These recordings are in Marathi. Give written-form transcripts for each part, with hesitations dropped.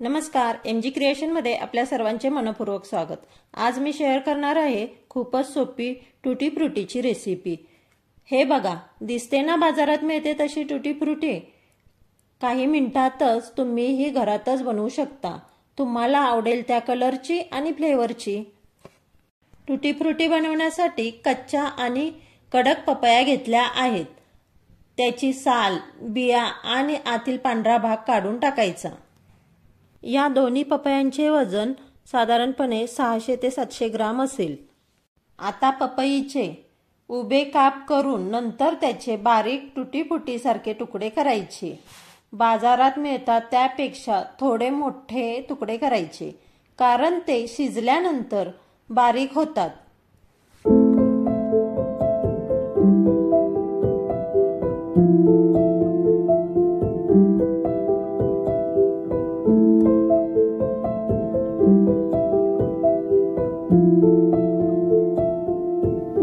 नमस्कार, MG क्रिएशनमध्ये आपल्या सर्वांचे मनपूर्वक स्वागत। आज मी शेअर करणार आहे खूपच सोपी टुटी फ्रुटीची रेसिपी। हे बघा, दिसते ना बाजारात मिळते तशी टुटी फ्रुटी। काही मिनिटातच तुम्ही ही घरातच बनवू शकता। तुम्हाला आवडेल त्या कलरची आणि फ्लेवरची। टुटी फ्रुटी बनवण्यासाठी कच्चा आणि कडक पपया घेतल्या आहेत। त्याची साल, बिया आणि आतील पांढरा भाग काढून टाकायचा। या दोन्ही पपयांचे वजन साधारणपणे 600 ते 700 ग्राम असेल। आता पपईचे उभे काप करून नंतर त्याचे बारीक टुटी फुटी सारखे तुकडे करायचे। बाजारात मिळतात त्यापेक्षा थोडे मोठे तुकडे करायचे, कारण ते शिजल्यानंतर बारीक होतात।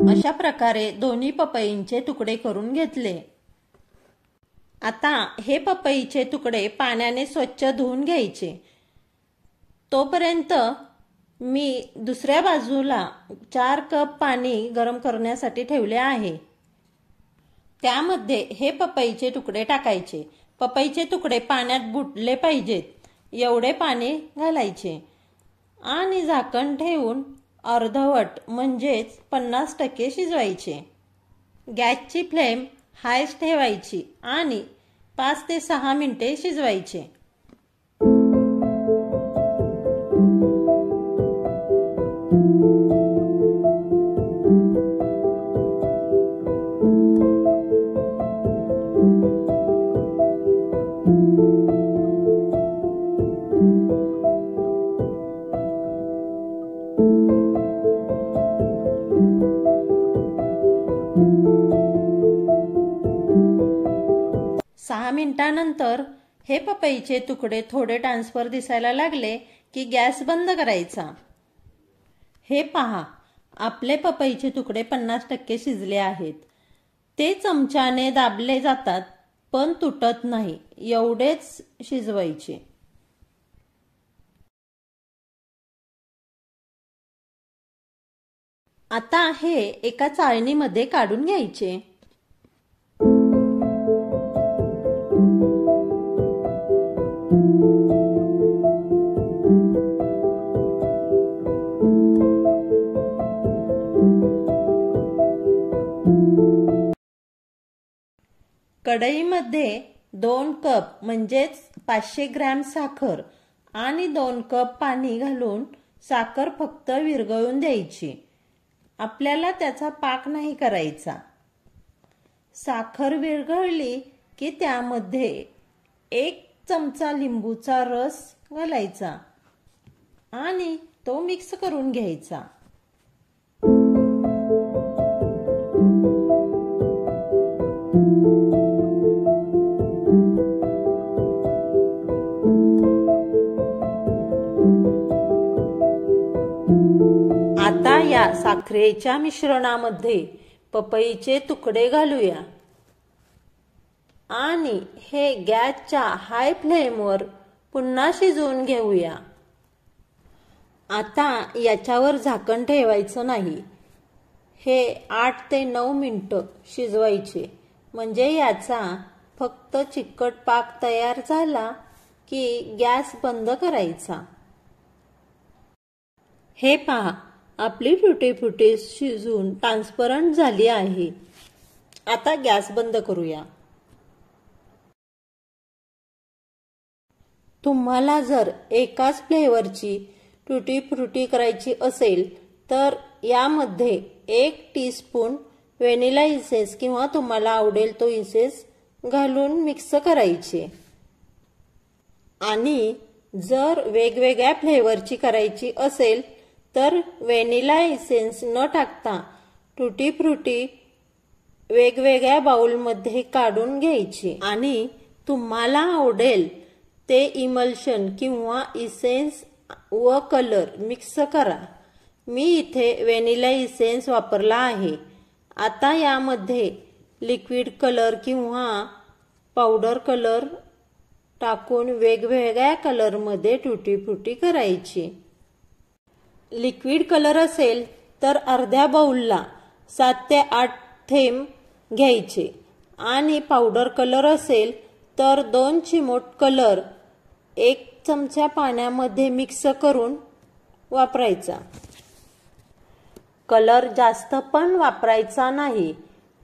अशा प्रकारे दोन्ही पपईंचे तुकडे करून घेतले। आता हे पपईचे तुकडे पाण्याने स्वच्छ धुवून घ्यायचे। तोपर्यंत मी दुसऱ्या बाजूला 4 कप पाणी गरम करण्यासाठी ठेवले आहे। त्यामध्ये हे पपईचे तुकडे टाकायचे। पपईचे तुकडे पाण्यात बुडले पाहिजेत एवढे पाणी घालायचे आणि झाकण ठेवून अर्धवट म्हणजेच 50% शिजवायचे। गॅसची फ्लेम हायच ठेवायची आणि 5 ते 6 मिनिटे शिजवायचे। सहा मिनिटांनंतर हे पपईचे तुकडे थोडे ट्रान्सफर दिसायला लागले की गॅस बंद करायचा। हे पहा, आपले पपईचे तुकडे 50% शिजले आहेत। ते चमच्याने दाबले जातात पण तुटत नाही एवढेच शिजवायचे। आता हे एका चाळणीमध्ये काढून घ्यायचे। कढईमध्ये 2 कप म्हणजेच 500 ग्रॅम साखर आणि 2 कप पाणी घालून साखर फक्त विरघळून द्यायची। आपल्याला त्याचा पाक नाही करायचा। साखर विरघळली की त्यामध्ये 1 चमचा लिंबूचा रस घालायचा आणि तो मिक्स करून घ्यायचा। आता या साखरेच्या मिश्रणामध्ये पपईचे तुकडे घालूया आणि हे गॅसच्या हाय फ्लेमवर पुन्हा शिजवून घेऊया। आता याच्यावर झाकण ठेवायचं नाही। हे 8 ते 9 मिनिटं शिजवायचे, म्हणजे याचा फक्त चिकट पाक तयार झाला की गॅस बंद करायचा। हे पहा, आपली टुटी फ्रुटी शिजून ट्रान्सपरंट झाली आहे। आता गॅस बंद करूया। तुम्हाला जर एकाच फ्लेवरची टुटी फ्रुटी करायची असेल तर यामध्ये 1 टीस्पून व्हॅनिला इसेन्स किंवा तुम्हाला आवडेल तो इसेन्स घालून मिक्स करायचे। आणि जर वेगवेगळ्या फ्लेवरची करायची असेल तर व्हॅनिला इसेन्स न टाकता टुटी फ्रुटी वेगवेगळ्या बाउलमध्ये काढून घ्यायची आणि तुम्हाला आवडेल ते इमल्शन किंवा इसेन्स व कलर मिक्स करा। मी इथे व्हॅनिला इसेन्स वापरला आहे। आता यामध्ये लिक्विड कलर किंवा पावडर कलर टाकून वेगवेगळ्या कलरमध्ये टुटी फ्रुटी करायची। लिक्विड कलर असेल तर अर्ध्या बाउलला 7 ते 8 थेंब घ्यायचे आणि पावडर कलर असेल तर 2 चिमूट कलर 1 चमचा पाण्यामध्ये मिक्स करून वापरायचा। कलर जास्त पण वापरायचा नाही,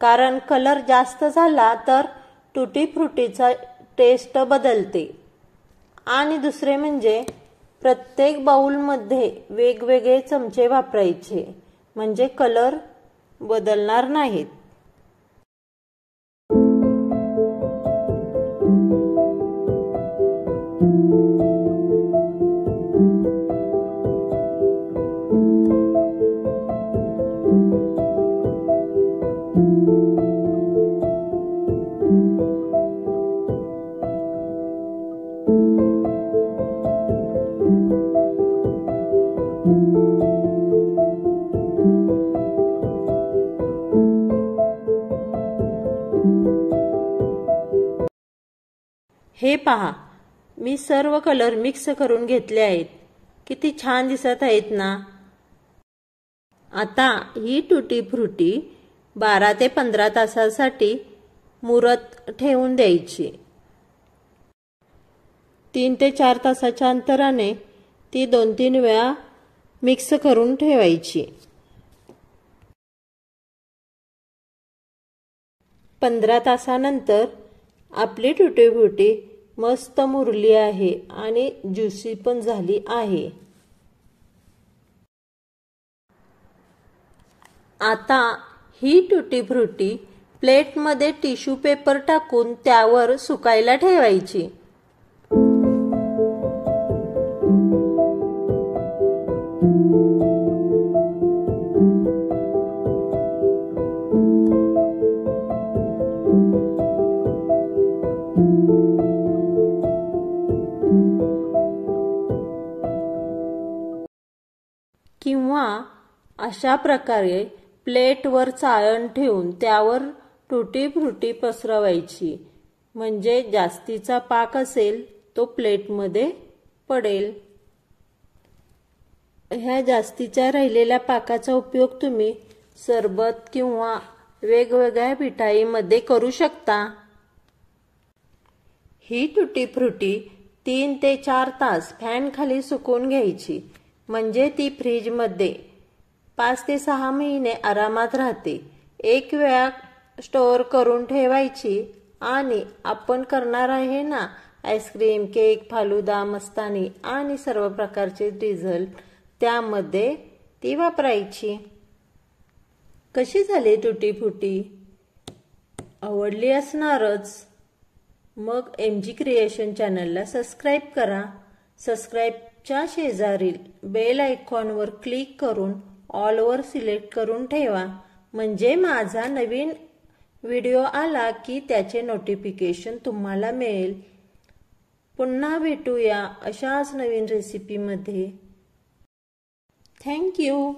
कारण कलर जास्त झाला तर टुटी फ्रुटीचा टेस्ट बदलते। आणि दुसरे म्हणजे प्रत्येक बाउलमध्ये वेगवेगळे चमचे वापरायचे, म्हणजे कलर बदलणार नाहीत। हे पहा, मी सर्व कलर मिक्स करून घेतले आहेत। किती छान दिसत आहेत ना। आता ही टुटी फ्रुटी 12 ते 15 तासासाठी मुरत ठेवून द्यायची। 3 ते 4 तासाच्या अंतराने ती 2-3 वेळा मिक्स करून ठेवायची। 15 तासानंतर आपली टुटी फ्रुटी मस्त मुरली आहे आणि ज्युसी पण झाली आहे। आता ही टुटी फ्रुटी प्लेटमध्ये टिश्यू पेपर टाकून त्यावर सुकायला ठेवायची। किंवा अशा प्रकारे प्लेटवर चाळण ठेवून त्यावर टुटी फ्रुटी पसरवायची, म्हणजे जास्तीचा पाक असेल तो प्लेटमध्ये पडेल। ह्या जास्तीच्या राहिलेल्या पाकाचा उपयोग तुम्ही सरबत किंवा वेगवेगळ्या मिठाईमध्ये करू शकता। ही टुटी फ्रुटी 3 ते 4 तास फॅन खाली सुकवून घ्यायची, म्हणजे ती फ्रीजमध्ये 5 ते 6 महिने आरामात राहते। एक वेळा स्टोअर करून ठेवायची आणि आपण करणार आहे ना आईस्क्रीम, केक, फालुदा, मस्तानी आणि सर्व प्रकारचे डिझर्ट, त्यामध्ये ती वापरायची। कशी झाली टुटी फ्रुटी? आवडली असणारच। मग MG क्रिएशन चॅनलला सबस्क्राईब करा। सबस्क्राईबच्या शेजारील बेल आयकॉनवर क्लिक करून ऑलवर सिलेक्ट करून ठेवा, म्हणजे माझा नवीन व्हिडिओ आला की त्याचे नोटिफिकेशन तुम्हाला मिळेल। पुन्हा भेटूया अशाच नवीन रेसिपीमध्ये। Thank you.